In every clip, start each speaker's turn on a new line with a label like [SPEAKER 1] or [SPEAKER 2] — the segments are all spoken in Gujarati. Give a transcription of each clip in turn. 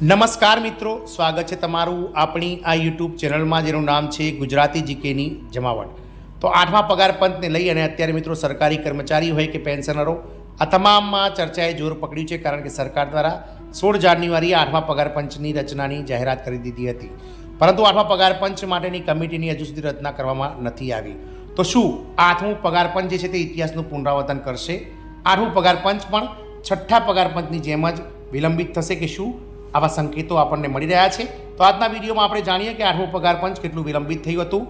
[SPEAKER 1] નમસ્કાર મિત્રો, સ્વાગત છે તમારું આપણી આ યુટ્યુબ ચેનલમાં જેનું નામ છે ગુજરાતી જીકેની જમાવટ। તો આઠમા પગાર પંચને લઈ અને અત્યારે મિત્રો સરકારી કર્મચારી હોય કે પેન્શનરો આ તમામમાં ચર્ચાએ જોર પકડ્યું છે, કારણ કે સરકાર દ્વારા 16 જાન્યુઆરીએ આઠમા પગાર પંચની રચનાની જાહેરાત કરી દીધી હતી, પરંતુ આઠમા પગાર પંચ માટેની કમિટીની હજુ સુધી રચના કરવામાં નથી આવી। તો શું આઠમું પગાર પંચ જે છે તે ઇતિહાસનું પુનરાવર્તન કરશે? આઠમું પગાર પંચ પણ છઠ્ઠા પગાર પંચની જેમ જ વિલંબિત થશે કે શું? આવા સંકેતો આપણને મળી રહ્યા છે। તો આજના વિડીયોમાં આપણે જાણીએ કે આઠમું પગાર પંચ કેટલું વિલંબિત થયું હતું,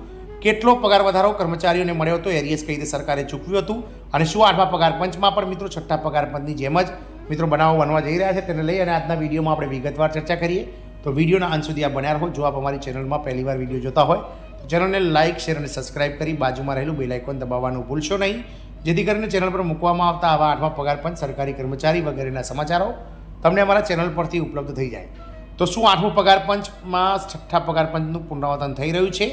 [SPEAKER 1] કેટલો પગાર વધારો કર્મચારીઓને મળ્યો હતો, એરિયસ કઈ રીતે સરકારે ચૂકવ્યું હતું, અને શું આઠમા પગાર પંચમાં પણ મિત્રો છઠ્ઠા પગાર પંચની જેમ જ મિત્રો બનાવો બનવા જઈ રહ્યા છે, તેને લઈ અને આજના વિડીયોમાં આપણે વિગતવાર ચર્ચા કરીએ। તો વિડીયોના અંત સુધી આ બન્યા રહો। જો આપ અમારી ચેનલમાં પહેલીવાર વિડીયો જોતા હોય તો ચેનલને લાઇક, શેર અને સબસ્ક્રાઇબ કરી બાજુમાં રહેલું બેલ આઇકોન દબાવવાનું ભૂલશો નહીં, જેથી કરીને ચેનલ પર મૂકવામાં આવતા આવા આઠમા પગાર પંચ, સરકારી કર્મચારી વગેરેના સમાચારો તમને અમારા ચેનલ પરથી ઉપલબ્ધ થઈ જાય। તો શું આઠમું પગાર પંચમાં છઠ્ઠા પગાર પંચનું પુનરાવર્તન થઈ રહ્યું છે?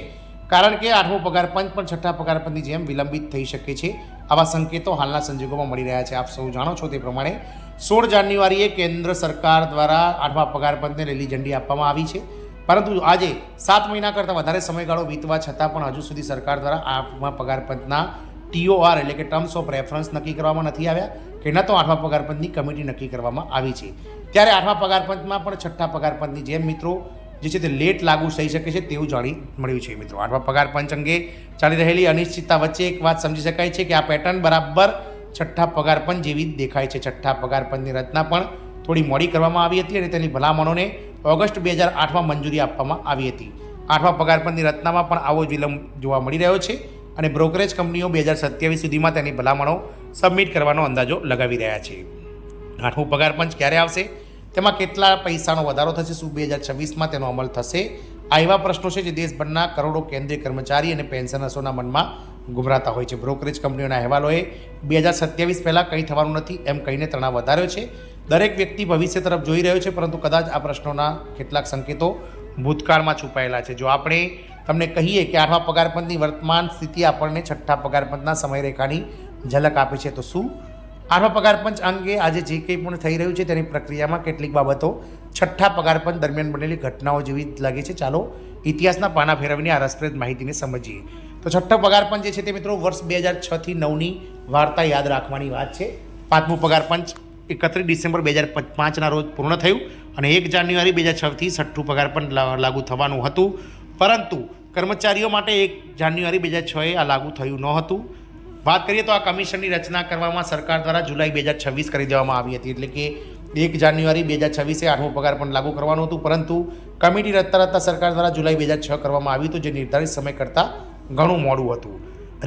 [SPEAKER 1] કારણ કે આઠમું પગાર પંચ પણ છઠ્ઠા પગાર પંચની જેમ વિલંબિત થઈ શકે છે, આવા સંકેતો હાલના સંજોગોમાં મળી રહ્યા છે। આપ સૌ જાણો છો તે પ્રમાણે 16 જાન્યુઆરીએ કેન્દ્ર સરકાર દ્વારા આઠમા પગાર પંચને લીલી ઝંડી આપવામાં આવી છે, પરંતુ આજે 7 મહિના કરતાં વધારે સમયગાળો વીતવા છતાં પણ હજુ સુધી સરકાર દ્વારા આઠમા પગાર પંચના TOR એટલે કે ટર્મ્સ ઓફ રેફરન્સ નક્કી કરવામાં નથી આવ્યા, કે ન તો આઠમા પગાર પંચની કમિટી નક્કી કરવામાં આવી છે। ત્યારે આઠમા પગાર પંચમાં પણ છઠ્ઠા પગાર પંચની જેમ મિત્રો જે છે તે લેટ લાગુ થઈ શકે છે તેવું જાણી મળ્યું છે। મિત્રો આઠમા પગાર પંચ અંગે ચાલી રહેલી અનિશ્ચિતતા વચ્ચે એક વાત સમજી શકાય છે કે આ પેટર્ન બરાબર છઠ્ઠા પગાર પંચ જેવી જ દેખાય છે। છઠ્ઠા પગાર પંચની રચના પણ થોડી મોડી કરવામાં આવી હતી અને તેની ભલામણોને ઓગસ્ટ 2008માં મંજૂરી આપવામાં આવી હતી। આઠમા પગાર પંચની રચનામાં પણ આવો જ વિલંબ જોવા મળી રહ્યો છે અને બ્રોકરેજ કંપનીઓ 2027 સુધીમાં તેની ભલામણો સબમિટ કરવાનો અંદાજો લગાવી રહ્યા છે। આઠમું પગાર પંચ ક્યારે આવશે? તેમાં કેટલા પૈસાનો વધારો થશે? શું 2026માં તેનો અમલ થશે? આ એવા પ્રશ્નો છે જે દેશભરના કરોડો કેન્દ્રીય કર્મચારી અને પેન્શનર્સોના મનમાં ગુમરાતા હોય છે। બ્રોકરેજ કંપનીઓના અહેવાલોએ 2027 પહેલાં કંઈ થવાનું નથી એમ કહીને તણાવ વધાર્યો છે। દરેક વ્યક્તિ ભવિષ્ય તરફ જોઈ રહ્યો છે, પરંતુ કદાચ આ પ્રશ્નોના કેટલાક સંકેતો ભૂતકાળમાં છુપાયેલા છે। જો આપણે તમને કહીએ કે આઠમા પગાર પંચની વર્તમાન સ્થિતિ આપણને છઠ્ઠા પગાર પંચના સમયરેખાની ઝલક આપે છે, તો શું આઠમા પગાર પંચ અંગે આજે જે કંઈ પણ થઈ રહ્યું છે તેની પ્રક્રિયામાં કેટલીક બાબતો છઠ્ઠા પગાર પંચ દરમિયાન બનેલી ઘટનાઓ જેવી જ લાગે છે? ચાલો ઇતિહાસના પાના ફેરવીને આ રસપ્રદ માહિતીને સમજીએ। તો છઠ્ઠો પગાર પંચ જે છે તે મિત્રો વર્ષ 2006 થી 9ની વાર્તા યાદ રાખવાની વાત છે। પાંચમું પગાર પંચ 31 ડિસેમ્બર 2005ના રોજ પૂર્ણ થયું અને 1 જાન્યુઆરી 2006થી છઠ્ઠું પગાર પંચ લાગુ થવાનું હતું, પરંતુ કર્મચારીઓ માટે 1 જાન્યુઆરી 2006એ આ લાગુ થયું ન હતું। વાત કરીએ તો આ કમિશનની રચના કરવામાં સરકાર દ્વારા જુલાઈ 2026 કરી દેવામાં આવી હતી, એટલે કે 1 જાન્યુઆરી 2026એ આઠમું પગાર પંચ લાગુ કરવાનું હતું, પરંતુ કમિટી રચતા સરકાર દ્વારા જુલાઈ 2006 કરવામાં આવ્યું હતું, જે નિર્ધારિત સમય કરતાં ઘણું મોડું હતું।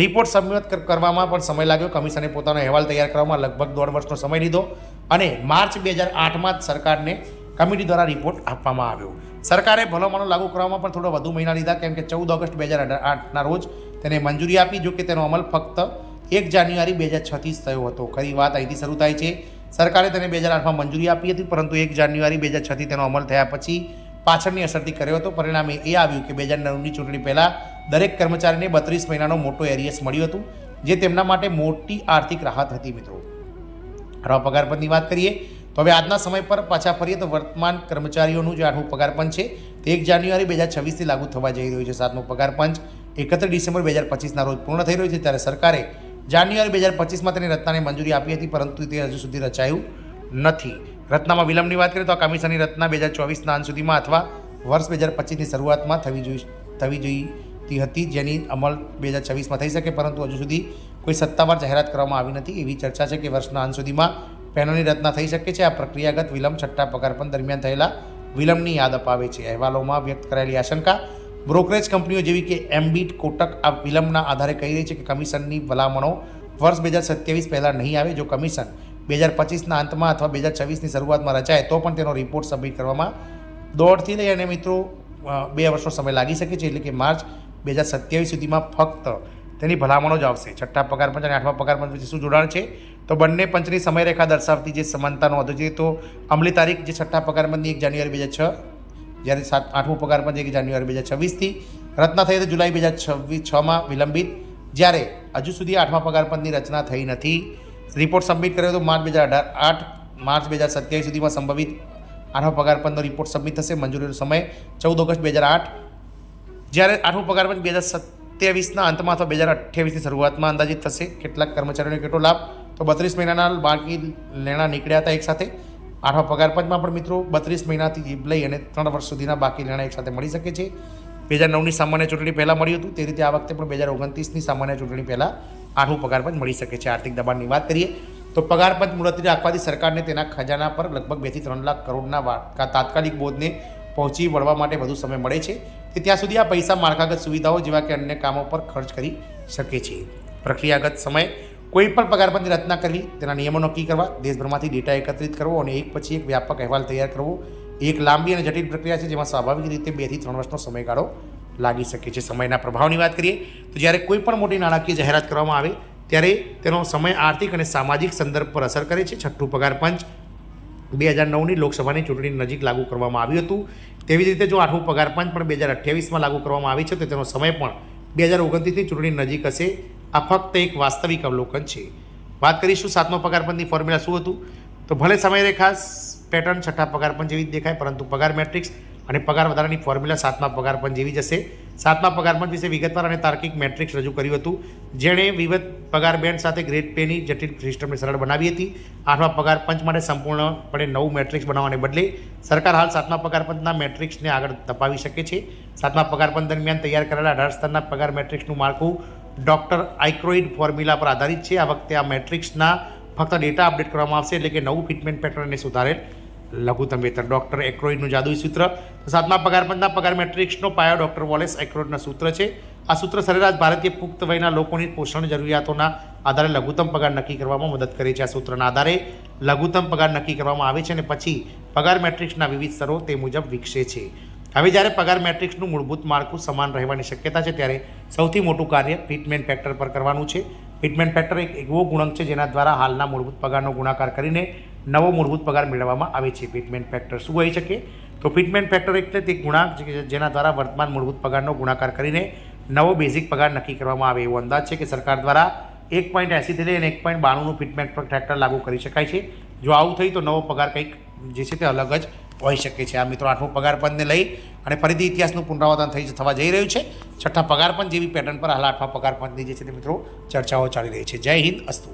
[SPEAKER 1] રિપોર્ટ સબમિટ કરવામાં પણ સમય લાગ્યો। કમિશને પોતાનો અહેવાલ તૈયાર કરવામાં લગભગ 1.5 વર્ષનો સમય લીધો અને માર્ચ 2008માં જ સરકારને કમિટી દ્વારા રિપોર્ટ આપવામાં આવ્યો। સરકારે ભલામણો લાગુ કરવામાં પણ થોડો વધુ મહિના લીધા, કેમ કે 14 ઓગસ્ટ 2008ના રોજ તેને મંજૂરી આપી, જો કે તેનો અમલ ફક્ત 1 જાન્યુઆરી 2006થી જ થયો હતો। ખરી વાત અહીંથી શરૂ થાય છે। સરકારે તેને 2008માં મંજૂરી આપી હતી, પરંતુ 1 જાન્યુઆરી 2006થી તેનો અમલ થયા પછી પાછળની અસરથી કર્યો હતો। પરિણામે એ આવ્યું કે 2009ની ચૂંટણી પહેલાં દરેક કર્મચારીને 32 મહિનાનો મોટો એરિયસ મળ્યું હતું, જે તેમના માટે મોટી આર્થિક રાહત હતી। મિત્રો આઠમા પગાર પંચની વાત કરીએ તો હવે આજના સમય પર પાછા ફરીએ તો વર્તમાન કર્મચારીઓનું જે આઠમું પગાર પંચ છે તે 1 જાન્યુઆરી 2026થી લાગુ થવા જઈ રહ્યું છે। સાતમું પગાર પંચ 31 ડિસેમ્બર 2025ના રોજ પૂર્ણ થઈ રહ્યું છે, ત્યારે સરકારે જાન્યુઆરી 2025માં તેની રચનાને મંજૂરી આપી હતી, પરંતુ તે હજુ સુધી રચાયું નથી। રચનામાં વિલંબની વાત કરીએ તો આ કમિશનની રચના 2024ના અંત સુધીમાં અથવા વર્ષ 2025ની શરૂઆતમાં થવી જોઈતી હતી, જેની અમલ 2026માં થઈ શકે, પરંતુ હજુ સુધી કોઈ સત્તાવાર જાહેરાત કરવામાં આવી નથી। એવી ચર્ચા છે કે વર્ષના અંત સુધીમાં પેનલની રચના થઈ શકે છે। આ પ્રક્રિયાગત વિલંબ છઠ્ઠા પગાર પંચ દરમિયાન થયેલા વિલંબની યાદ અપાવે છે। અહેવાલોમાં વ્યક્ત કરાયેલી આશંકા બ્રોકરેજ કંપનીઓ જેવી કે એમ્બિટ, કોટક આ વિલંબના આધારે કહી રહી છે કે કમિશનની ભલામણો વર્ષ 2027 પહેલાં નહીં આવે। જો કમિશન 2025ના અંતમાં અથવા 2026ની શરૂઆતમાં રચાય તો પણ તેનો રિપોર્ટ સબમિટ કરવામાં 1.5થી લઈ અને મિત્રો 2 વર્ષનો સમય લાગી શકે છે, એટલે કે માર્ચ 2027 સુધીમાં ફક્ત તેની ભલામણો જ આવશે। છઠ્ઠા પગાર પંચ અને આઠમા પગાર પંચ વચ્ચે શું જોડાણ છે? તો બંને પંચની સમયરેખા દર્શાવતી જે સમાનતાનો હતો છે, તો અમલી તારીખ જે છઠ્ઠા પગાર પંચની 1 જાન્યુઆરી 2006, જ્યારે આઠમું પગાર પંચ 1 જાન્યુઆરી 2026થી રચના થઈ હતી જુલાઈ 2006માં વિલંબિત, જ્યારે હજુ સુધી આઠમા પગાર પંચની રચના થઈ નથી। રિપોર્ટ સબમિટ કર્યો તો માર્ચ 2027 સુધીમાં સંભવિત આઠમા પગાર પંચનો રિપોર્ટ સબમિટ થશે. મંજૂરીનો સમય 14 ઓગસ્ટ 2008. જ્યારે આઠમું પગાર પંચ 2027ના અંતમાં અથવા 2028ની શરૂઆતમાં અંદાજિત થશે. કેટલાક કર્મચારીઓને કેટલો લાભ? તો 32 મહિનાના બાકી લેણા નીકળ્યા હતા એકસાથે. આઠમા પગાર પંચમાં પણ મિત્રો 32 મહિનાથી લઈ અને 3 વર્ષ સુધીના બાકી લેણા એકસાથે મળી શકે છે. 2009ની સામાન્ય ચૂંટણી પહેલાં મળ્યું હતું તે રીતે આ વખતે પણ 2029ની સામાન્ય ચૂંટણી પહેલાં આઠમું પગાર પંચ મળી શકે છે. આર્થિક દબાણની વાત કરીએ તો પગાર પંચ મુલતવી રાખવાથી સરકારને તેના ખજાના પર લગભગ 2 થી 3 લાખ કરોડના તાત્કાલિક બોધને પહોંચી વળવા માટે વધુ સમય મળે છે. તે ત્યાં સુધી આ પૈસા માળખાગત સુવિધાઓ જેવા કે અન્ય કામો પર ખર્ચ કરી શકે છે. પ્રક્રિયાગત સમય કોઈ પણ પગાર પંચની રચના કરવી, તેના નિયમો નક્કી કરવા, દેશભરમાંથી ડેટા એકત્રિત કરવો અને એક પછી એક વ્યાપક અહેવાલ તૈયાર કરવો એક લાંબી અને જટિલ પ્રક્રિયા છે જેમાં સ્વાભાવિક રીતે 2 થી 3 વર્ષનો સમયગાળો લાગી શકે છે. સમયના પ્રભાવની વાત કરીએ તો જ્યારે કોઈ પણ મોટી નાણાકીય જાહેરાત કરવામાં આવે ત્યારે તેનો સમય આર્થિક અને સામાજિક સંદર્ભ પર અસર કરે છે. છઠ્ઠું પગાર પંચ 2009ની લોકસભાની ચૂંટણી નજીક લાગુ કરવામાં આવ્યું હતું. તેવી જ રીતે જો આઠમું પગાર પંચ પણ 2028માં લાગુ કરવામાં આવી છે તો તેનો સમય પણ 2029ની ચૂંટણી નજીક હશે. આ ફક્ત એક વાસ્તવિક અવલોકન છે. વાત કરીશું સાતમા પગાર પંચની ફોર્મ્યુલા શું હતું. તો ભલે સમયરેખા પેટર્ન છઠ્ઠા પગાર પંચ જેવી જ દેખાય, પરંતુ પગાર મેટ્રિક્સ અને પગાર વધારાની ફોર્મ્યુલા સાતમા પગાર પંચ જેવી જ હશે. સાતમા પગાર પંચ વિશે વિગતવાર અને તાર્કિક મેટ્રિક્સ રજૂ કર્યું હતું, જેણે વિવિધ પગાર બેન્ડ સાથે ગ્રેડ પેની જટિલ સિસ્ટમને સરળ બનાવી હતી. આઠમા પગાર પંચ માટે સંપૂર્ણપણે નવું મેટ્રિક્સ બનાવવાને બદલે સરકાર હાલ સાતમા પગાર પંચના મેટ્રિક્સને આગળ ધપાવી શકે છે. સાતમા પગાર પંચ દરમિયાન તૈયાર કરેલા 18 સ્તરના પગાર મેટ્રિક્સનું માળખું ડોક્ટર આઇક્રોઇડ ફોર્મ્યુલા પર આધારિત છે. આ વખતે આ મેટ્રિક્સના ફક્ત ડેટા અપડેટ કરવામાં આવશે, એટલે કે નવું ફિટમેન્ટ પેટર્નને સુધારેલ લઘુત્તમ વેતન. ડોક્ટર એક્રોઇડનું જાદુઈ સૂત્ર. સાતમા પગાર પંચના પગાર મેટ્રિક્સનો પાયો ડોક્ટર વોલેસ એક્રોઇડના સૂત્ર છે. આ સૂત્ર સરેરાશ ભારતીય પુખ્ત વયના લોકોની પોષણ જરૂરિયાતોના આધારે લઘુત્તમ પગાર નક્કી કરવામાં મદદ કરે છે. આ સૂત્રના આધારે લઘુત્તમ પગાર નક્કી કરવામાં આવે છે અને પછી પગાર મેટ્રિક્સના વિવિધ સ્તરો તે મુજબ વિકસે છે. હવે જ્યારે પગાર મેટ્રિક્સનું મૂળભૂત માળખું સમાન રહેવાની શક્યતા છે ત્યારે સૌથી મોટું કાર્ય ફિટમેન્ટ ફેક્ટર પર કરવાનું છે. ફિટમેન્ટ ફેક્ટર એક એવો ગુણક છે જેના દ્વારા હાલના મૂળભૂત પગારનો ગુણાકાર કરીને નવો મૂળભૂત પગાર મેળવવામાં આવે છે. ફિટમેન્ટ ફેક્ટર શું હોઈ શકે? તો ફિટમેન્ટ ફેક્ટર એટલે તે ગુણાંક જેના દ્વારા વર્તમાન મૂળભૂત પગારનો ગુણાકાર કરીને નવો બેઝિક પગાર નક્કી કરવામાં આવે. એવો અંદાજ છે કે સરકાર દ્વારા 1.80 થી લઈને 1.92નું ફિટમેન્ટ ફેક્ટર લાગુ કરી શકાય છે. જો આવું થઈ તો નવો પગાર કંઈક જે છે તે અલગ જ હોઈ શકે છે. આ મિત્રો આઠમું પગાર પંચને લઈ અને ફરીથી ઇતિહાસનું પુનરાવર્તન થવા જઈ રહ્યું છે. છઠ્ઠા પગાર પંચ જેવી પેટર્ન પર હાલ આઠમા પગાર પંચની જે છે તે મિત્રો ચર્ચાઓ ચાલી રહી છે. જય હિન્દ, અસ્તુ.